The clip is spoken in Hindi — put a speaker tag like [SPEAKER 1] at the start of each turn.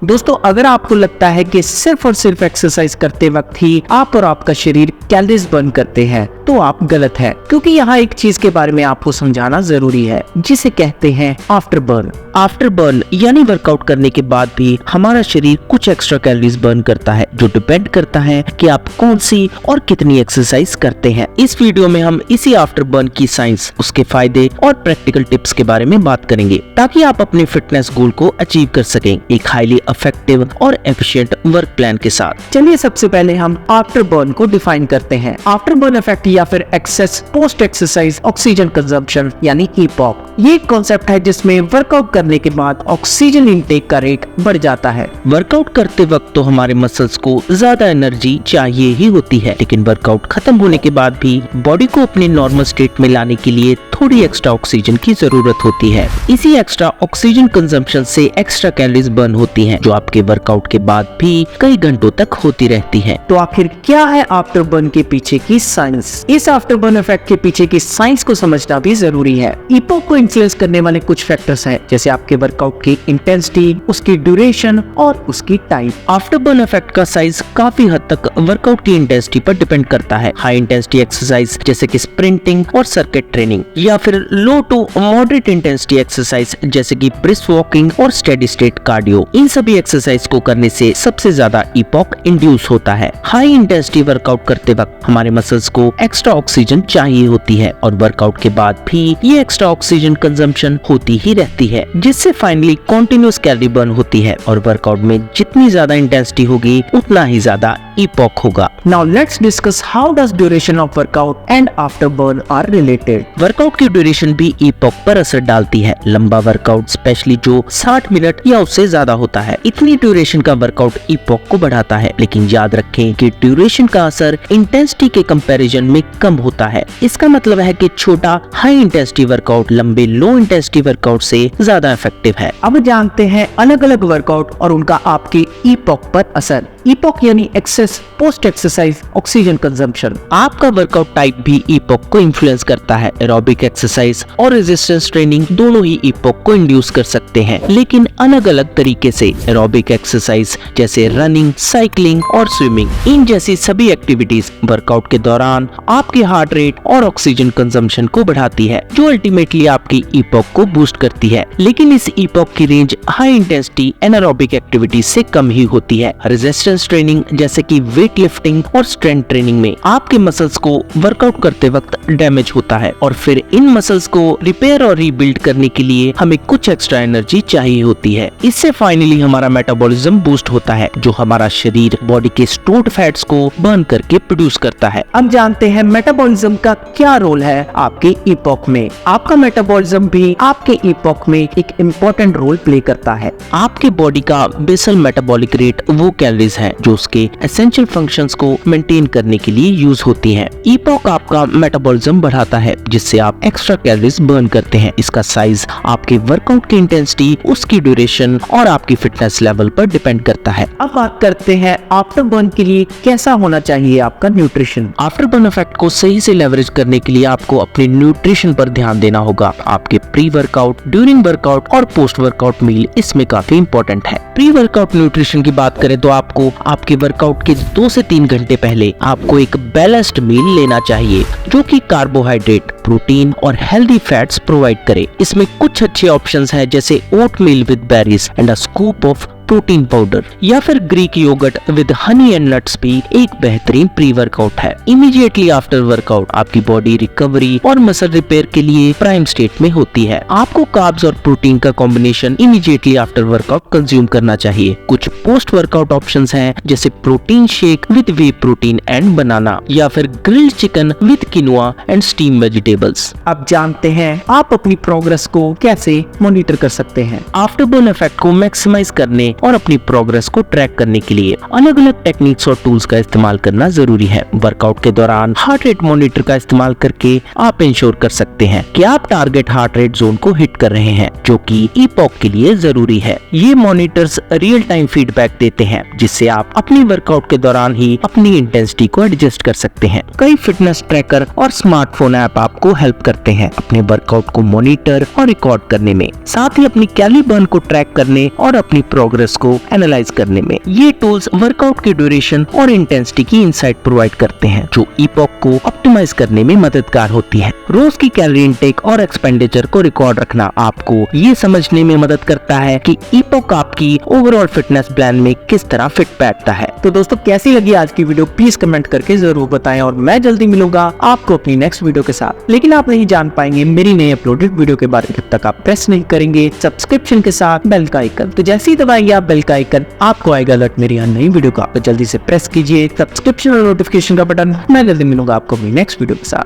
[SPEAKER 1] दोस्तों, अगर आपको लगता है कि सिर्फ और सिर्फ एक्सरसाइज करते वक्त ही आप और आपका शरीर कैलोरीज बर्न करते हैं, तो आप गलत है, क्योंकि यहाँ एक चीज के बारे में आपको समझाना जरूरी है, जिसे कहते हैं आफ्टर बर्न। आफ्टर बर्न यानी वर्कआउट करने के बाद भी हमारा शरीर कुछ एक्स्ट्रा कैलोरीज बर्न करता है, जो डिपेंड करता है कि आप कौन सी और कितनी एक्सरसाइज करते हैं। इस वीडियो में हम इसी आफ्टर बर्न की साइंस, उसके फायदे और प्रैक्टिकल टिप्स के बारे में बात करेंगे, ताकि आप अपने फिटनेस गोल को अचीव कर सकें एक हाईली इफेक्टिव और एफिशिएंट वर्क प्लान के साथ। चलिए सबसे पहले हम आफ्टर बर्न को डिफाइन करते हैं। आफ्टर बर्न इफेक्ट या फिर excess post exercise oxygen consumption यानी ईपॉक, ये एक कॉन्सेप्ट है जिसमें वर्कआउट करने के बाद ऑक्सीजन इनटेक का रेट बढ़ जाता है। वर्कआउट करते वक्त तो हमारे मसल्स को ज्यादा एनर्जी चाहिए ही होती है, लेकिन वर्कआउट खत्म होने के बाद भी बॉडी को अपने नॉर्मल स्टेट में लाने के लिए थोड़ी एक्स्ट्रा ऑक्सीजन की जरूरत होती है। इसी एक्स्ट्रा ऑक्सीजन कंजम्पशन से एक्स्ट्रा कैलोरीज बर्न होती हैं, जो आपके वर्कआउट के बाद भी कई घंटों तक होती रहती हैं। तो आखिर क्या है आफ्टर बर्न के पीछे की साइंस? इस आफ्टर बर्न इफेक्ट के पीछे की साइंस को समझना भी जरूरी है। ईपॉक को इन्फ्लुएंस करने वाले कुछ फैक्टर्स हैं, जैसे आपके वर्कआउट की इंटेंसिटी, उसकी ड्यूरेशन और उसकी टाइम। आफ्टर बर्न इफेक्ट का साइज काफी हद तक वर्कआउट की इंटेंसिटी पर डिपेंड करता है। हाई इंटेंसिटी एक्सरसाइज जैसे कि स्प्रिंटिंग और सर्किट ट्रेनिंग, या फिर लो टू मॉडरेट इंटेंसिटी एक्सरसाइज जैसे कि ब्रिस्क वॉकिंग और स्टेडी स्टेट कार्डियो, इन सभी एक्सरसाइज को करने से सबसे ज्यादा ईपॉक इंड्यूस होता है। हाई इंटेंसिटी वर्कआउट करते वक्त हमारे मसल्स को एक्स्ट्रा ऑक्सीजन चाहिए होती है, और वर्कआउट के बाद भी ये एक्स्ट्रा ऑक्सीजन कंजम्पशन होती ही रहती है, जिससे फाइनली कॉन्टिन्यूअस कैलोरी बर्न होती है। और वर्कआउट में जितनी ज्यादा इंटेंसिटी होगी उतना ही ज्यादा ईपॉक होगा। Now let's discuss how does duration of workout and after burn are related. Workout की ड्यूरेशन भी ईपॉक पर असर डालती है। लंबा वर्कआउट स्पेशली जो 60 मिनट या उससे ज्यादा होता है, इतनी ड्यूरेशन का वर्कआउट ईपॉक को बढ़ाता है, लेकिन याद रखें कि ड्यूरेशन का असर इंटेंसिटी के कंपैरिजन में कम होता है। इसका मतलब है कि छोटा हाई इंटेंसिटी वर्कआउट लंबे लो इंटेंसिटी वर्कआउट से ज्यादा इफेक्टिव है। अब जानते हैं अलग अलग वर्कआउट और उनका आपकी ईपॉक पर असर। ईपॉक यानी excess post exercise oxygen consumption. आपका वर्कआउट टाइप भी ईपॉक को इन्फ्लुएंस करता है। एरोबिक एक्सरसाइज और रेजिस्टेंस ट्रेनिंग दोनों ही ईपॉक को इंड्यूस कर सकते हैं, लेकिन अलग अलग तरीके से। एरोबिक एक्सरसाइज जैसे रनिंग, साइकिलिंग और स्विमिंग, इन जैसी सभी एक्टिविटीज वर्कआउट के दौरान आपके हार्ट रेट और ऑक्सीजन कंजम्पशन को बढ़ाती है, जो अल्टीमेटली आपकी ईपॉक को बूस्ट करती है। लेकिन इस ईपॉक की range high intensity anaerobic activities से कम ही होती है। रेजिस्टेंस ट्रेनिंग जैसे कि वेट लिफ्टिंग और स्ट्रेंथ ट्रेनिंग में आपके मसल्स को वर्कआउट करते वक्त डैमेज होता है, और फिर इन मसल्स को रिपेयर और रीबिल्ड करने के लिए हमें कुछ एक्स्ट्रा एनर्जी चाहिए होती है। इससे फाइनली हमारा मेटाबॉलिज्म बूस्ट होता है, जो हमारा शरीर बॉडी के स्टोर्ड फैट्स को बर्न करके प्रोड्यूस करता है। अब जानते हैं मेटाबॉलिज्म का क्या रोल है आपके ईपॉक में। आपका मेटाबॉलिज्म भी आपके ईपॉक में एक इम्पोर्टेंट रोल प्ले करता है। आपके बॉडी का बेसल मेटाबॉलिक रेट वो कैलोरीज है जो उसके एसेंशियल फंक्शंस को मेंटेन करने के लिए यूज होती हैं। ईपॉक आपका मेटाबॉलिज्म बढ़ाता है, जिससे आप एक्स्ट्रा कैलोरीज बर्न करते हैं। इसका साइज आपके वर्कआउट की इंटेंसिटी, उसकी ड्यूरेशन और आपकी फिटनेस लेवल पर डिपेंड करता है। अब बात करते हैं आफ्टर बर्न के लिए कैसा होना चाहिए आपका न्यूट्रिशन। आफ्टर बर्न इफेक्ट को सही से लेवरेज करने के लिए आपको अपने न्यूट्रिशन पर ध्यान देना होगा। आपके प्री वर्कआउट, ड्यूरिंग वर्कआउट और पोस्ट वर्कआउट मील इसमें काफी इंपॉर्टेंट है। प्री वर्कआउट न्यूट्रिशन की बात करें तो आपको आपके वर्कआउट के 2 से 3 घंटे पहले आपको एक बैलेंस्ड मील लेना चाहिए, जो कि कार्बोहाइड्रेट, प्रोटीन और हेल्दी फैट्स प्रोवाइड करे। इसमें कुछ अच्छे ऑप्शंस हैं, जैसे oatmeal with berries and a scoop of protein powder, या फिर Greek yogurt with honey and nuts भी एक बेहतरीन प्री वर्कआउट है। इमीडिएटली आफ्टर वर्कआउट आपकी बॉडी रिकवरी और मसल रिपेयर के लिए प्राइम स्टेट में होती है। आपको कार्ब्स और प्रोटीन का combination immediately after workout consume करना चाहिए। कुछ पोस्ट वर्कआउट ऑप्शंस हैं, जैसे protein shake with whey protein and banana, या फिर grilled chicken with quinoa and steam vegetables. अब जानते हैं आप अपनी प्रोग्रेस को कैसे मॉनिटर कर सकते हैं। आफ्टर बर्न इफेक्ट को मैक्सिमाइज करने और अपनी प्रोग्रेस को ट्रैक करने के लिए अलग अलग टेक्निक्स और टूल्स का इस्तेमाल करना जरूरी है। वर्कआउट के दौरान हार्ट रेट मॉनिटर का इस्तेमाल करके आप इंश्योर कर सकते हैं कि आप टारगेट हार्ट रेट जोन को हिट कर रहे हैं, जो कि ईपॉक के लिए जरूरी है। ये monitors real time feedback feedback देते हैं, जिससे आप अपनी वर्कआउट के दौरान ही अपनी इंटेंसिटी को एडजस्ट कर सकते हैं। कई फिटनेस ट्रैकर और स्मार्टफोन ऐप आपको हेल्प करते हैं अपने वर्कआउट को मॉनिटर और रिकॉर्ड करने में, साथ ही अपनी कैलोरी बर्न को ट्रैक करने और अपनी प्रोग्रेस को एनालाइज करने में। ये टूल्स वर्कआउट की ड्यूरेशन और इंटेंसिटी की इंसाइट प्रोवाइड करते हैं, जो ईपॉक को ऑप्टिमाइज करने में मददगार होती है। रोज की कैलोरी इनटेक और एक्सपेंडिचर को रिकॉर्ड रखना आपको ये समझने में मदद करता है कि ईपॉक आपकी ओवरऑल फिटनेस प्लान में किस तरह फिट बैठता है। तो दोस्तों, कैसी लगी आज की वीडियो प्लीज कमेंट करके जरूर बताएं, और मैं जल्दी मिलूंगा आपको अपनी नेक्स्ट वीडियो के साथ। लेकिन आप नहीं जान पाएंगे मेरी नई अपलोडेड वीडियो के बारे में जब तक आप प्रेस नहीं करेंगे सब्सक्रिप्शन के साथ बेल का आइकन। तो जैसे ही दबाएंगे आप बेल का आइकन, आपको आएगा अलर्ट मेरी नई वीडियो का। तो जल्दी से प्रेस कीजिए सब्सक्रिप्शन और नोटिफिकेशन का बटन। मैं जल्दी मिलूंगा आपको अपनी नेक्स्ट वीडियो के साथ।